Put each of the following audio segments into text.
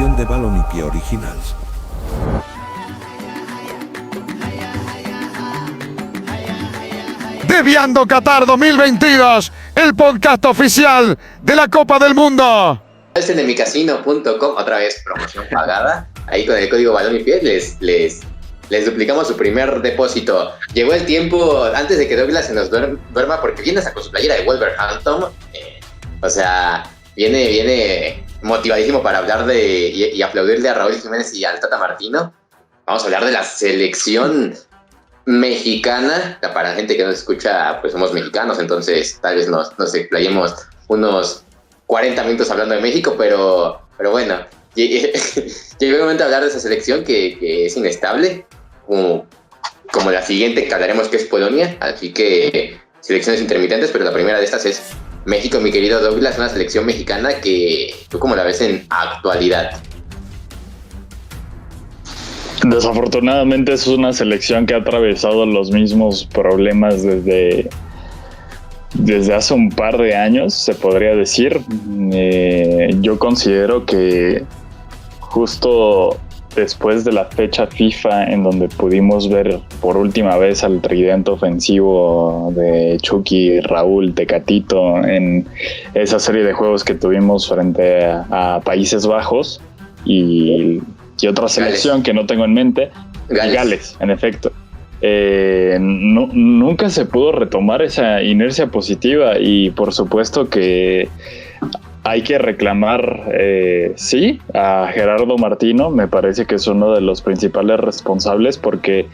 producción de Balompié Originals. Desviando Qatar 2022, el podcast oficial de la Copa del Mundo. Es en micasino.com, otra vez promoción pagada. Ahí con el código Balompié les duplicamos su primer depósito. Llegó el tiempo, antes de que Douglas se nos duerma, porque viene hasta con su playera de Wolverhampton. O sea, viene motivadísimo para hablar y aplaudirle a Raúl Jiménez y al Tata Martino. Vamos a hablar de la selección mexicana. Para gente que nos escucha, pues somos mexicanos, entonces tal vez nos explayemos unos 40 minutos hablando de México, pero bueno, llegó el momento de hablar de esa selección que es inestable, como la siguiente que hablaremos, que es Polonia. Así que selecciones intermitentes, pero la primera de estas es México, mi querido Douglas, una selección mexicana que tú cómo la ves en actualidad. Desafortunadamente es una selección que ha atravesado los mismos problemas desde hace un par de años, se podría decir. Yo considero que justo después de la fecha FIFA, en donde pudimos ver por última vez al tridente ofensivo de Chucky, Raúl, Tecatito en esa serie de juegos que tuvimos frente a Países Bajos y otra selección que no tengo en mente, Gales, en efecto. Nunca se pudo retomar esa inercia positiva y por supuesto que hay que reclamar, sí, a Gerardo Martino. Me parece que es uno de los principales responsables porque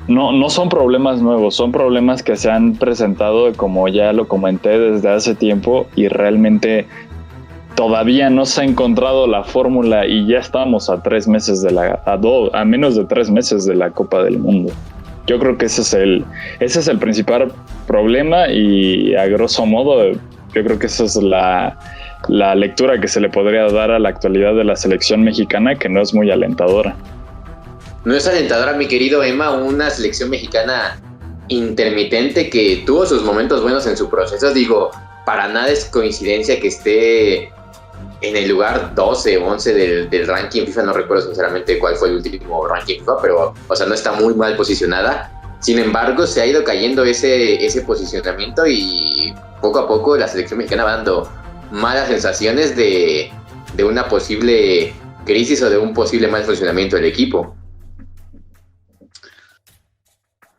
no son problemas nuevos, son problemas que se han presentado, como ya lo comenté, desde hace tiempo y realmente todavía no se ha encontrado la fórmula y ya estamos a menos de 3 meses de la Copa del Mundo. Yo creo que ese es el principal problema y a grosso modo yo creo que esa es la lectura que se le podría dar a la actualidad de la selección mexicana, que no es muy alentadora. No es alentadora, mi querido Emma, una selección mexicana intermitente que tuvo sus momentos buenos en su proceso. Digo, para nada es coincidencia que esté en el lugar 12 o 11 del ranking FIFA. No recuerdo sinceramente cuál fue el último ranking FIFA, pero o sea, no está muy mal posicionada. Sin embargo, se ha ido cayendo ese posicionamiento y poco a poco la selección mexicana va dando malas sensaciones de una posible crisis o de un posible mal funcionamiento del equipo.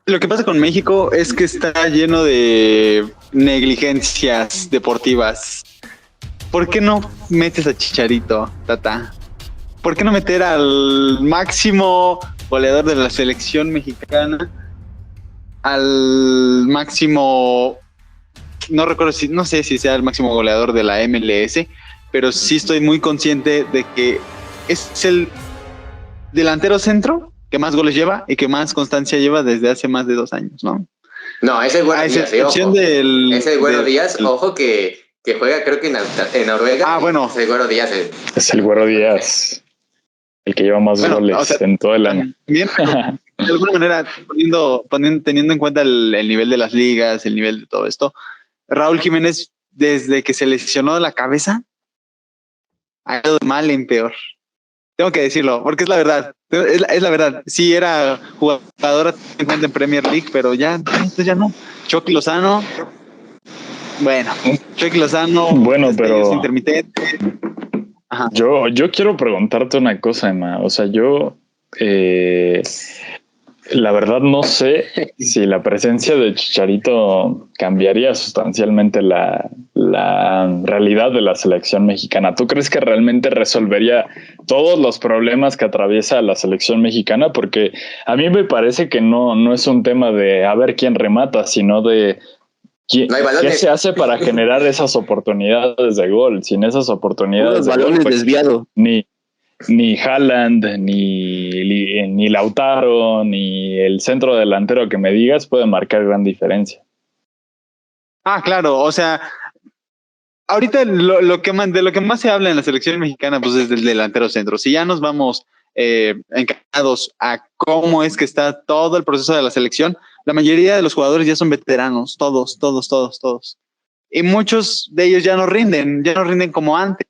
Lo que pasa con México es que está lleno de negligencias deportivas. ¿Por qué no metes a Chicharito, Tata? ¿Por qué no meter al máximo goleador de la selección mexicana? Al máximo, no sé si sea el máximo goleador de la MLS, pero sí estoy muy consciente de que es el delantero centro que más goles lleva y que más constancia lleva desde hace más de 2 años, ¿no? No, es el Güero Díaz, ojo. Es el Güero Díaz, ojo, que juega creo que en Noruega. Ah, bueno. Es el Güero Díaz. Es el Güero Díaz, el que lleva más goles, o sea, en todo el año. Bien, de alguna manera, teniendo en cuenta el nivel de las ligas, el nivel de todo esto, Raúl Jiménez, desde que se lesionó la cabeza, ha ido de mal en peor. Tengo que decirlo, porque es la verdad. Es la verdad. Sí, era jugador en Premier League, pero ya no. Chucky Lozano. Bueno, pero es intermitente. Ajá. Yo quiero preguntarte una cosa, Emma. O sea, la verdad no sé si la presencia de Chicharito cambiaría sustancialmente la realidad de la selección mexicana. ¿Tú crees que realmente resolvería todos los problemas que atraviesa la selección mexicana? Porque a mí me parece que no es un tema de a ver quién remata, sino de ¿qué se hace para generar esas oportunidades de gol? Sin esas oportunidades de balones gol, pues, desviados. Ni Haaland, ni Lautaro, ni el centro delantero que me digas puede marcar gran diferencia. Ah, claro, o sea, ahorita de lo que más se habla en la selección mexicana, pues es del delantero centro. Si ya nos vamos encaminados a cómo es que está todo el proceso de la selección, la mayoría de los jugadores ya son veteranos, todos. Y muchos de ellos ya no rinden como antes.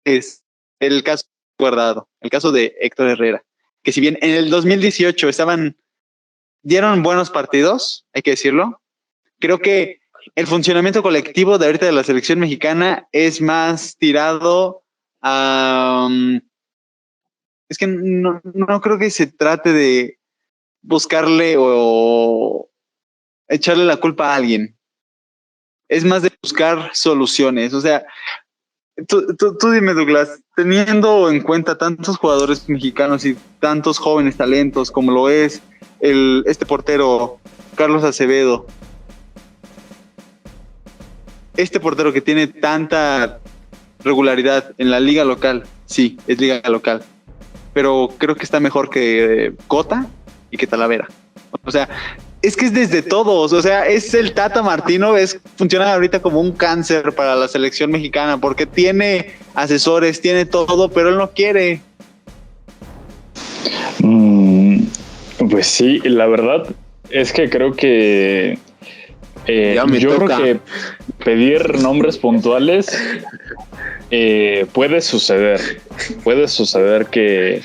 Es el caso Guardado, el caso de Héctor Herrera, que si bien en el 2018 dieron buenos partidos, hay que decirlo, creo que el funcionamiento colectivo de ahorita de la selección mexicana es más tirado a... es que no creo que se trate de buscarle o echarle la culpa a alguien. Es más de buscar soluciones. O sea, tú dime, Douglas, teniendo en cuenta tantos jugadores mexicanos y tantos jóvenes talentos como lo es este portero Carlos Acevedo, este portero que tiene tanta regularidad en la liga local, sí, es liga local, pero creo que está mejor que Cota y que Talavera. O sea, es que es desde todos, o sea, es el Tata Martino, funciona ahorita como un cáncer para la selección mexicana, porque tiene asesores, tiene todo, pero él no quiere. Pues sí, la verdad es que creo que yo creo que pedir nombres puntuales puede suceder que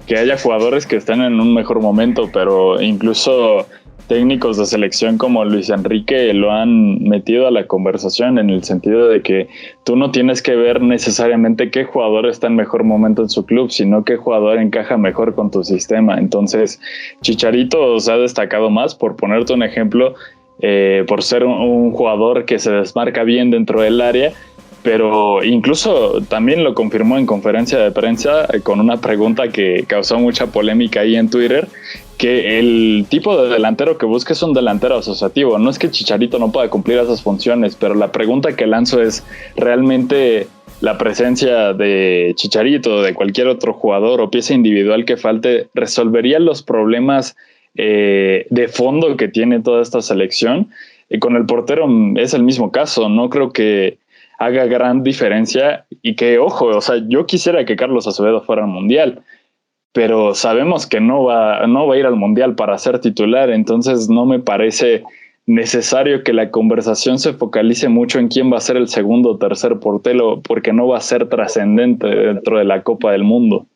haya jugadores que estén en un mejor momento, pero incluso técnicos de selección como Luis Enrique lo han metido a la conversación en el sentido de que tú no tienes que ver necesariamente qué jugador está en mejor momento en su club, sino qué jugador encaja mejor con tu sistema. Entonces, Chicharito se ha destacado más, por ponerte un ejemplo, por ser un jugador que se desmarca bien dentro del área, pero incluso también lo confirmó en conferencia de prensa con una pregunta que causó mucha polémica ahí en Twitter, que el tipo de delantero que busca es un delantero asociativo. No es que Chicharito no pueda cumplir esas funciones, pero la pregunta que lanzo es, ¿realmente la presencia de Chicharito o de cualquier otro jugador o pieza individual que falte resolvería los problemas de fondo que tiene toda esta selección? Y con el portero es el mismo caso. No creo que haga gran diferencia, y que, ojo, o sea, yo quisiera que Carlos Acevedo fuera al Mundial, pero sabemos que no va a ir al Mundial para ser titular. Entonces no me parece necesario que la conversación se focalice mucho en quién va a ser el segundo o tercer portero, porque no va a ser trascendente dentro de la Copa del Mundo.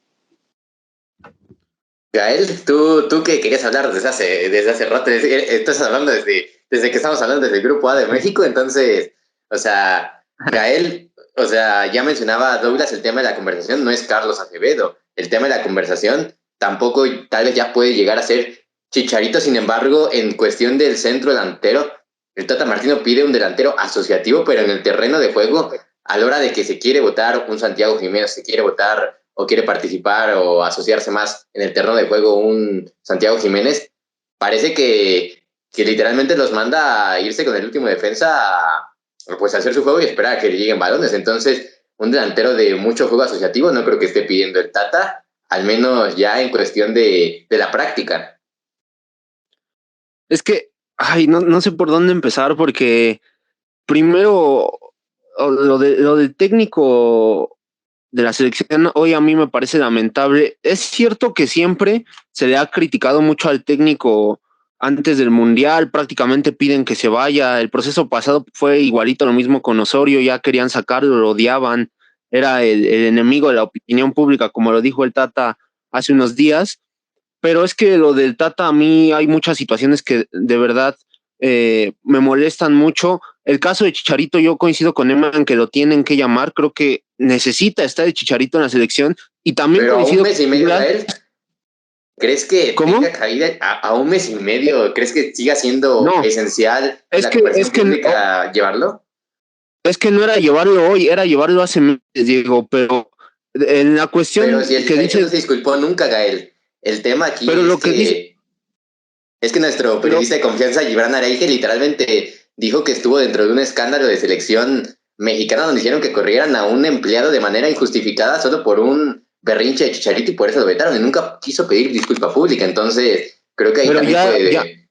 Gael, tú que querías hablar desde hace rato, estás hablando desde que estamos hablando desde el Grupo A de México. Entonces, o sea, Gael, o sea, ya mencionaba Douglas, el tema de la conversación no es Carlos Acevedo. El tema de la conversación tampoco tal vez ya puede llegar a ser Chicharito. Sin embargo, en cuestión del centro delantero, el Tata Martino pide un delantero asociativo, pero en el terreno de juego, a la hora de que se quiere votar un Santiago Jiménez, se quiere votar o quiere participar o asociarse más en el terreno de juego un Santiago Jiménez, parece que literalmente los manda a irse con el último defensa pues a hacer su juego y esperar a que le lleguen balones. Entonces, un delantero de mucho juego asociativo no creo que esté pidiendo el Tata, al menos ya en cuestión de la práctica. Es que, no sé por dónde empezar, porque primero lo del técnico de la selección hoy a mí me parece lamentable. Es cierto que siempre se le ha criticado mucho al técnico antes del Mundial, prácticamente piden que se vaya. El proceso pasado fue igualito, lo mismo con Osorio, ya querían sacarlo, lo odiaban, era el enemigo de la opinión pública, como lo dijo el Tata hace unos días. Pero es que lo del Tata, a mí hay muchas situaciones que de verdad me molestan mucho. El caso de Chicharito, yo coincido con Emma en que lo tienen que llamar, creo que necesita estar el Chicharito en la selección, y también pero coincido a un mes y medio de él, ¿crees que tenga caída a un mes y medio? ¿Crees que siga siendo esencial en la conversación pública llevarlo? Es que no era llevarlo hoy, era llevarlo hace meses, Diego, pero en la cuestión pero si el que dice... no se disculpó nunca, Gael. El tema aquí pero lo que dice... es que nuestro periodista de confianza, Gibran Araige, literalmente dijo que estuvo dentro de un escándalo de selección mexicana donde hicieron que corrieran a un empleado de manera injustificada solo por un berrinche de Chicharito, y por eso lo vetaron, y nunca quiso pedir disculpa pública. Entonces creo que ahí pero también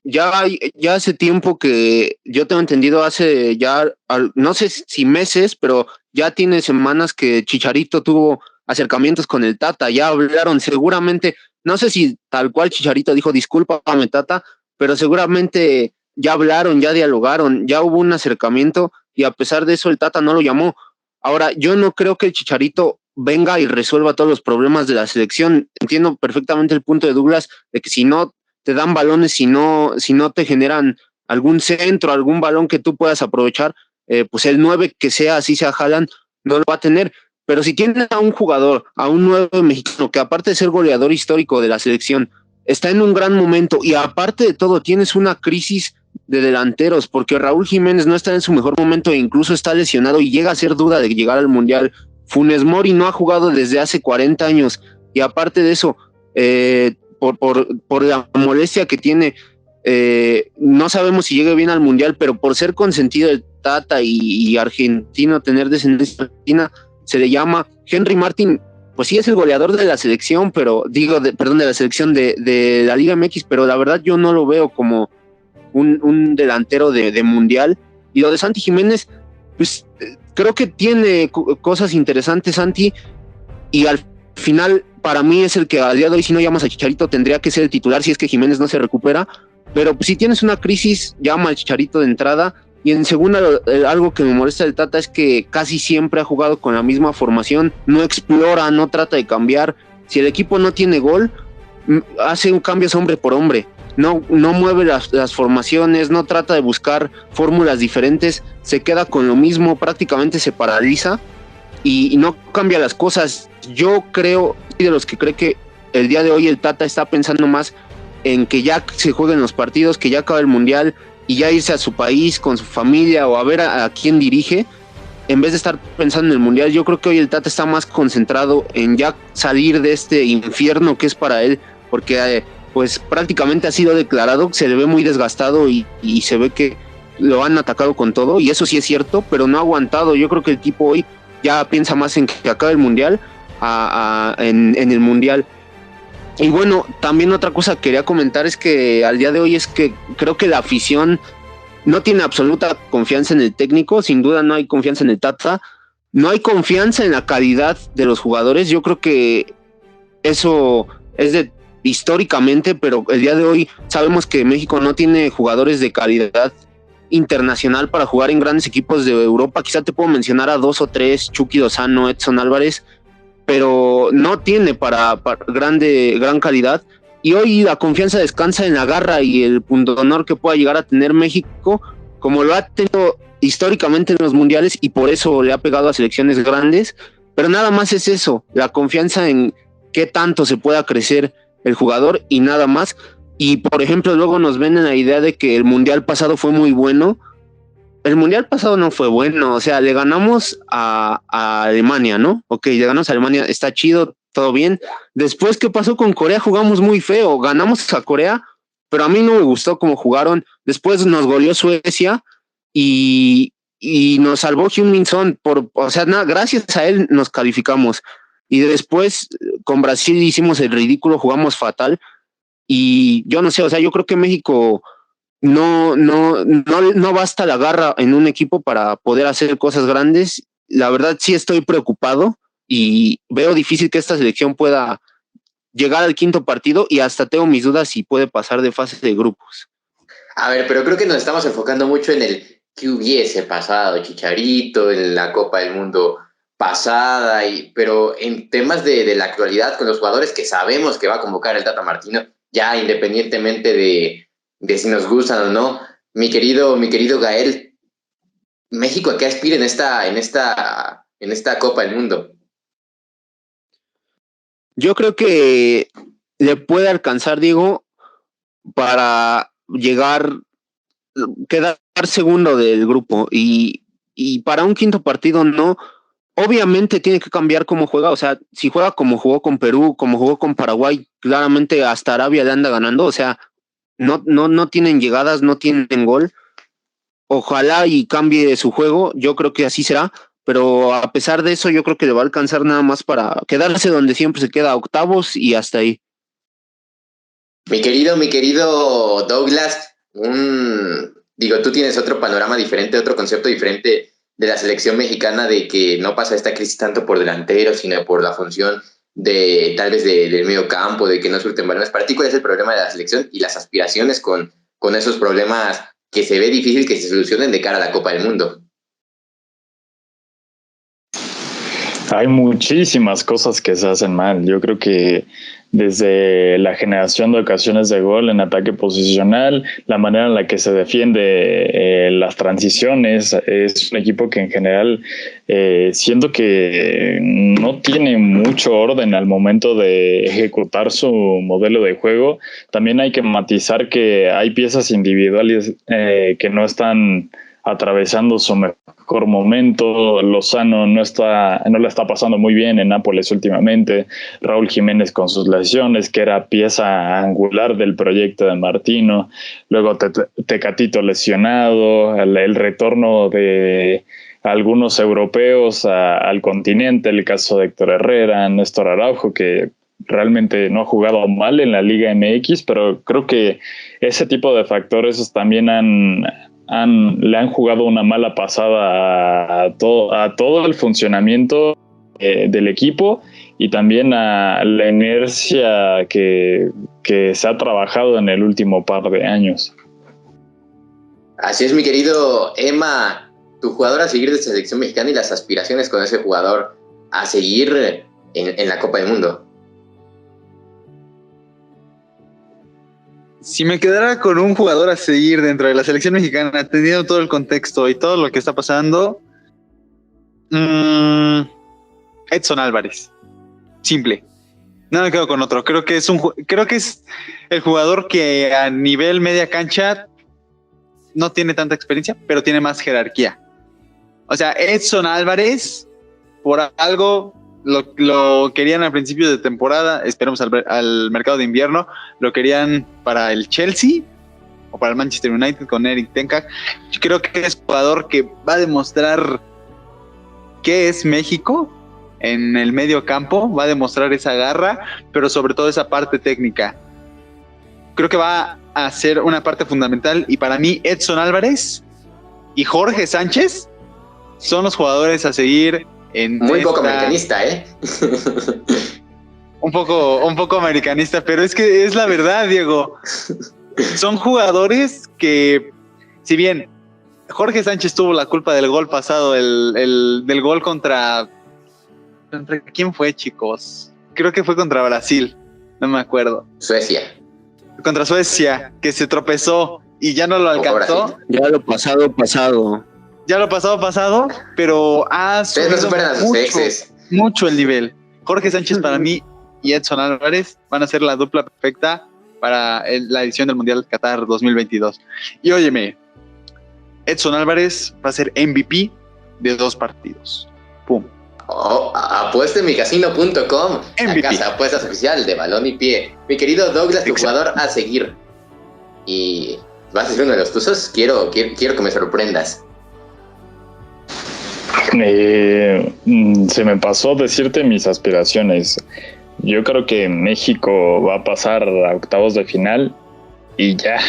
ya hace tiempo que yo tengo entendido, hace ya no sé si meses, pero ya tiene semanas que Chicharito tuvo acercamientos con el Tata, ya hablaron, seguramente, no sé si tal cual Chicharito dijo discúlpame Tata, pero seguramente ya hablaron, ya dialogaron, ya hubo un acercamiento, y a pesar de eso el Tata no lo llamó. Ahora, yo no creo que el Chicharito venga y resuelva todos los problemas de la selección. Entiendo perfectamente el punto de Douglas de que si no te dan balones, si no te generan algún centro, algún balón que tú puedas aprovechar, pues el 9 que sea, así sea Haaland, no lo va a tener. Pero si tienes a un jugador, a un 9 mexicano, que aparte de ser goleador histórico de la selección, está en un gran momento y aparte de todo tienes una crisis de delanteros, porque Raúl Jiménez no está en su mejor momento e incluso está lesionado y llega a ser duda de llegar al Mundial. Funes Mori no ha jugado desde hace 40 años y aparte de eso, por la molestia que tiene, no sabemos si llegue bien al Mundial, pero por ser consentido del Tata y argentino, tener descendencia argentina, se le llama Henry Martin. Pues sí es el goleador de la selección, pero de la selección de la Liga MX, pero la verdad yo no lo veo como un delantero de Mundial. Y lo de Santi Jiménez, pues creo que tiene cosas interesantes Santi, y al final para mí es el que al día de hoy, si no llamas a Chicharito, tendría que ser el titular si es que Jiménez no se recupera, pero pues, si tienes una crisis, llama al Chicharito de entrada. Y en segunda, algo que me molesta del Tata es que casi siempre ha jugado con la misma formación, no explora, no trata de cambiar. Si el equipo no tiene gol, hace un cambio hombre por hombre, no mueve las formaciones, no trata de buscar fórmulas diferentes, se queda con lo mismo, prácticamente se paraliza y no cambia las cosas. Yo creo, de los que cree que el día de hoy el Tata está pensando más en que ya se jueguen los partidos, que ya acabe el Mundial y ya irse a su país con su familia o a ver a quién dirige, en vez de estar pensando en el Mundial. Yo creo que hoy el Tata está más concentrado en ya salir de este infierno que es para él, porque pues prácticamente ha sido declarado, se le ve muy desgastado y se ve que lo han atacado con todo, y eso sí es cierto, pero no ha aguantado. Yo creo que el tipo hoy ya piensa más en que acabe el Mundial en el Mundial. Y bueno, también otra cosa que quería comentar es que al día de hoy es que creo que la afición no tiene absoluta confianza en el técnico, sin duda no hay confianza en el Tata, no hay confianza en la calidad de los jugadores. Yo creo que eso es de históricamente, pero el día de hoy sabemos que México no tiene jugadores de calidad internacional para jugar en grandes equipos de Europa. Quizá te puedo mencionar a 2 o 3, Chucky Lozano, Edson Álvarez, pero no tiene para gran calidad. Y hoy la confianza descansa en la garra y el punto de honor que pueda llegar a tener México, como lo ha tenido históricamente en los mundiales, y por eso le ha pegado a selecciones grandes. Pero nada más es eso, la confianza en qué tanto se pueda crecer el jugador y nada más. Y por ejemplo, luego nos venden la idea de que el mundial pasado fue muy bueno. El mundial pasado no fue bueno, o sea, le ganamos a Alemania, ¿no? Ok, le ganamos a Alemania, está chido, todo bien. Después, ¿qué pasó con Corea? Jugamos muy feo, ganamos a Corea, pero a mí no me gustó cómo jugaron. Después nos goleó Suecia y nos salvó Heung-min Son, gracias a él nos calificamos. Y después con Brasil hicimos el ridículo, jugamos fatal. Y yo no sé, o sea, yo creo que México no basta la garra en un equipo para poder hacer cosas grandes. La verdad sí estoy preocupado y veo difícil que esta selección pueda llegar al quinto partido, y hasta tengo mis dudas si puede pasar de fase de grupos. A ver, pero creo que nos estamos enfocando mucho en el que hubiese pasado, Chicharito, en la Copa del Mundo pasada, pero en temas de la actualidad con los jugadores que sabemos que va a convocar el Tata Martino, ya independientemente de si nos gustan o no, mi querido Gael, ¿México a qué aspira en esta Copa del Mundo? Yo creo que le puede alcanzar, Diego, para quedar segundo del grupo, y para un quinto partido no. Obviamente tiene que cambiar cómo juega, o sea, si juega como jugó con Perú, como jugó con Paraguay, claramente hasta Arabia le anda ganando, o sea, no tienen llegadas, no tienen gol. Ojalá y cambie su juego, yo creo que así será, pero a pesar de eso yo creo que le va a alcanzar nada más para quedarse donde siempre se queda, octavos y hasta ahí. Mi querido Douglas, tú tienes otro panorama diferente, otro concepto diferente de la selección mexicana, de que no pasa esta crisis tanto por delantero, sino por la función de tal vez del medio campo, de que no surten balones. Para ti, ¿cuál es el problema de la selección y las aspiraciones con esos problemas que se ve difícil que se solucionen de cara a la Copa del Mundo? Hay muchísimas cosas que se hacen mal. Yo creo que desde la generación de ocasiones de gol en ataque posicional, la manera en la que se defiende las transiciones, es un equipo que en general siento que no tiene mucho orden al momento de ejecutar su modelo de juego. También hay que matizar que hay piezas individuales que no están atravesando su mejor momento. Lozano no la está pasando muy bien en Nápoles últimamente. Raúl Jiménez con sus lesiones, que era pieza angular del proyecto de Martino. Luego Tecatito lesionado, el retorno de algunos europeos al continente, el caso de Héctor Herrera, Néstor Araujo, que realmente no ha jugado mal en la Liga MX, pero creo que ese tipo de factores también le han jugado una mala pasada a todo el funcionamiento del equipo, y también a la inercia que se ha trabajado en el último par de años. Así es, mi querido Emma, tu jugador a seguir de selección mexicana y las aspiraciones con ese jugador a seguir en la Copa del Mundo. Si me quedara con un jugador a seguir dentro de la selección mexicana, teniendo todo el contexto y todo lo que está pasando, Edson Álvarez. Simple. No me quedo con otro. Creo que es el jugador que a nivel media cancha no tiene tanta experiencia, pero tiene más jerarquía. O sea, Edson Álvarez, por algo lo querían al principio de temporada, esperemos al mercado de invierno, lo querían para el Chelsea o para el Manchester United con Erik ten Hag. Yo creo que es un jugador que va a demostrar qué es México en el medio campo, va a demostrar esa garra, pero sobre todo esa parte técnica. Creo que va a ser una parte fundamental, y para mí Edson Álvarez y Jorge Sánchez son los jugadores a seguir. Muy poco americanista, Un poco americanista, pero es que es la verdad, Diego. Son jugadores que, si bien Jorge Sánchez tuvo la culpa del gol pasado, del gol contra ¿quién fue, chicos? Creo que fue contra Brasil, no me acuerdo. Suecia. Contra Suecia, que se tropezó y ya no lo alcanzó. Ya lo pasado. Ya lo pasado, pero ha subido mucho el nivel. Jorge Sánchez para mí y Edson Álvarez van a ser la dupla perfecta para la edición del Mundial Qatar 2022. Y óyeme, Edson Álvarez va a ser MVP de 2 partidos. ¡Pum! Apuesta en micasino.com, MVP. La casa de apuestas oficial de Balón y Pie. Mi querido Douglas, tu jugador a seguir. Y vas a ser uno de los tuzos. Quiero que me sorprendas. Se me pasó decirte mis aspiraciones. Yo creo que México va a pasar a octavos de final y ya.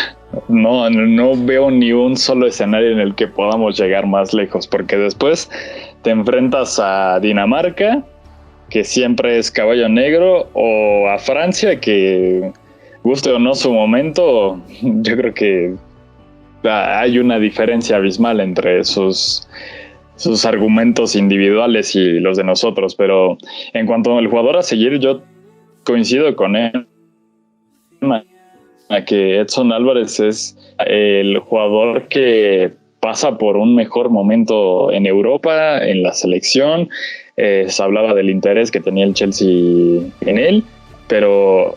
No veo ni un solo escenario en el que podamos llegar más lejos, porque después te enfrentas a Dinamarca, que siempre es caballo negro, o a Francia, que guste o no su momento, yo creo que hay una diferencia abismal entre sus argumentos individuales y los de nosotros. Pero en cuanto al jugador a seguir, yo coincido con él, a que Edson Álvarez es el jugador que pasa por un mejor momento en Europa, en la selección. Se hablaba del interés que tenía el Chelsea en él, pero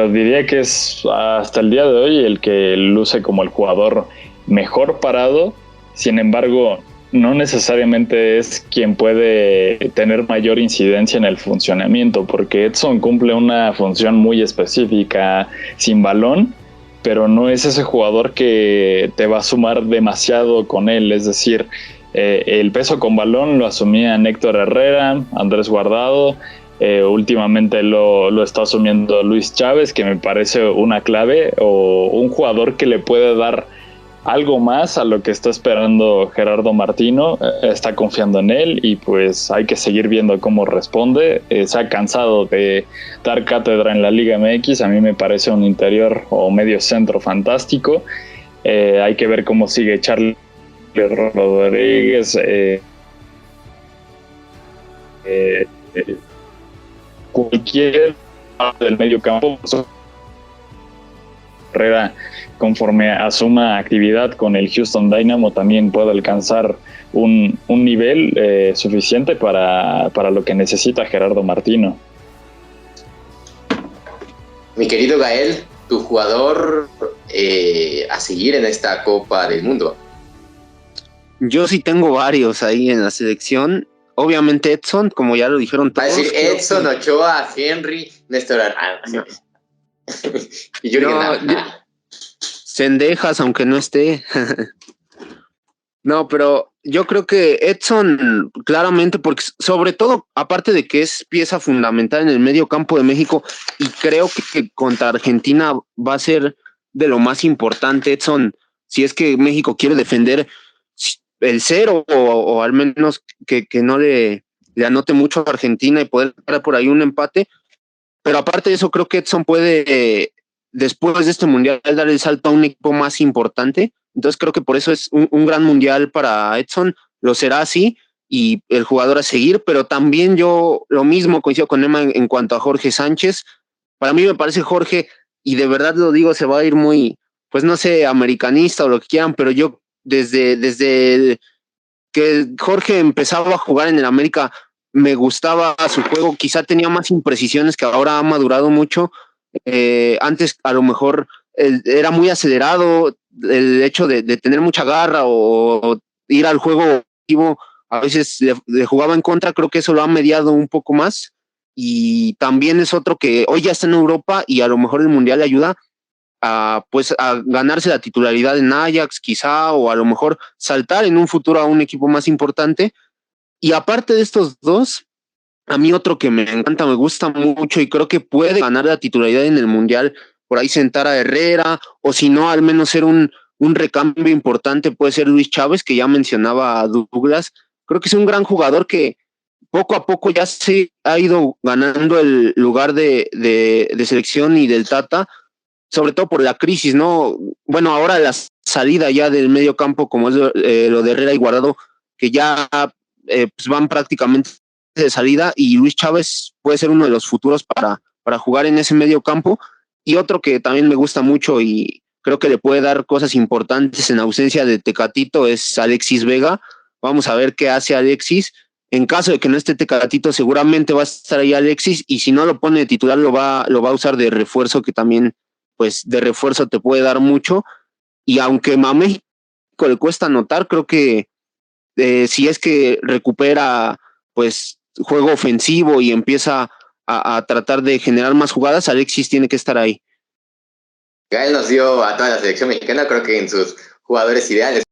diría que es hasta el día de hoy el que luce como el jugador mejor parado. Sin embargo, no necesariamente es quien puede tener mayor incidencia en el funcionamiento, porque Edson cumple una función muy específica sin balón, pero no es ese jugador que te va a sumar demasiado con él. Es decir, el peso con balón lo asumían Héctor Herrera, Andrés Guardado, últimamente lo está asumiendo Luis Chávez, que me parece una clave o un jugador que le puede dar algo más a lo que está esperando Gerardo Martino. Está confiando en él y pues hay que seguir viendo cómo responde. Se ha cansado de dar cátedra en la Liga MX. A mí me parece un interior o medio centro fantástico. Hay que ver cómo sigue Charlie Rodríguez. cualquier parte del medio campo carrera, conforme asuma actividad con el Houston Dynamo, también puede alcanzar un nivel suficiente para lo que necesita Gerardo Martino. Mi querido Gael, tu jugador a seguir en esta Copa del Mundo. Yo sí tengo varios ahí en la selección. Obviamente Edson, como ya lo dijeron Va a todos. decir Edson, Ochoa, Henry, Néstor No. y Jürgen No, Damm. Cendejas, aunque no esté. No, pero yo creo que Edson, claramente, porque sobre todo, aparte de que es pieza fundamental en el medio campo de México, y creo que contra Argentina va a ser de lo más importante, Edson, si es que México quiere defender el cero o al menos que no le anote mucho a Argentina y poder dar por ahí un empate. Pero aparte de eso, creo que Edson puede, después de este mundial, dar el salto a un equipo más importante. Entonces creo que por eso es un gran mundial para Edson, lo será así, y el jugador a seguir, pero también yo lo mismo coincido con Emma en cuanto a Jorge Sánchez. Para mí me parece Jorge, y de verdad lo digo, se va a ir muy, pues no sé, americanista o lo que quieran, pero yo desde que Jorge empezaba a jugar en el América, me gustaba su juego, quizá tenía más imprecisiones que ahora ha madurado mucho. Antes a lo mejor era muy acelerado, el hecho de tener mucha garra o ir al juego activo, a veces le jugaba en contra, creo que eso lo ha mediado un poco más, y también es otro que hoy ya está en Europa y a lo mejor el Mundial le ayuda a ganarse la titularidad en Ajax quizá, o a lo mejor saltar en un futuro a un equipo más importante. Y aparte de estos dos, a mí otro que me encanta, me gusta mucho y creo que puede ganar la titularidad en el Mundial, por ahí sentar a Herrera, o si no, al menos ser un recambio importante, puede ser Luis Chávez, que ya mencionaba a Douglas. Creo que es un gran jugador que poco a poco ya se ha ido ganando el lugar de selección y del Tata, sobre todo por la crisis, ¿no? Bueno, ahora la salida ya del medio campo, como es lo de Herrera y Guardado, que ya pues van prácticamente de salida, y Luis Chávez puede ser uno de los futuros para jugar en ese medio campo. Y otro que también me gusta mucho y creo que le puede dar cosas importantes en ausencia de Tecatito es Alexis Vega. Vamos a ver qué hace Alexis. En caso de que no esté Tecatito, seguramente va a estar ahí Alexis, y si no lo pone de titular, lo va a usar de refuerzo, que también pues de refuerzo te puede dar mucho. Y aunque a México le cuesta anotar, creo que si es que recupera pues juego ofensivo y empieza a tratar de generar más jugadas, Alexis tiene que estar ahí. Gael nos dio a toda la selección mexicana, creo que en sus jugadores ideales.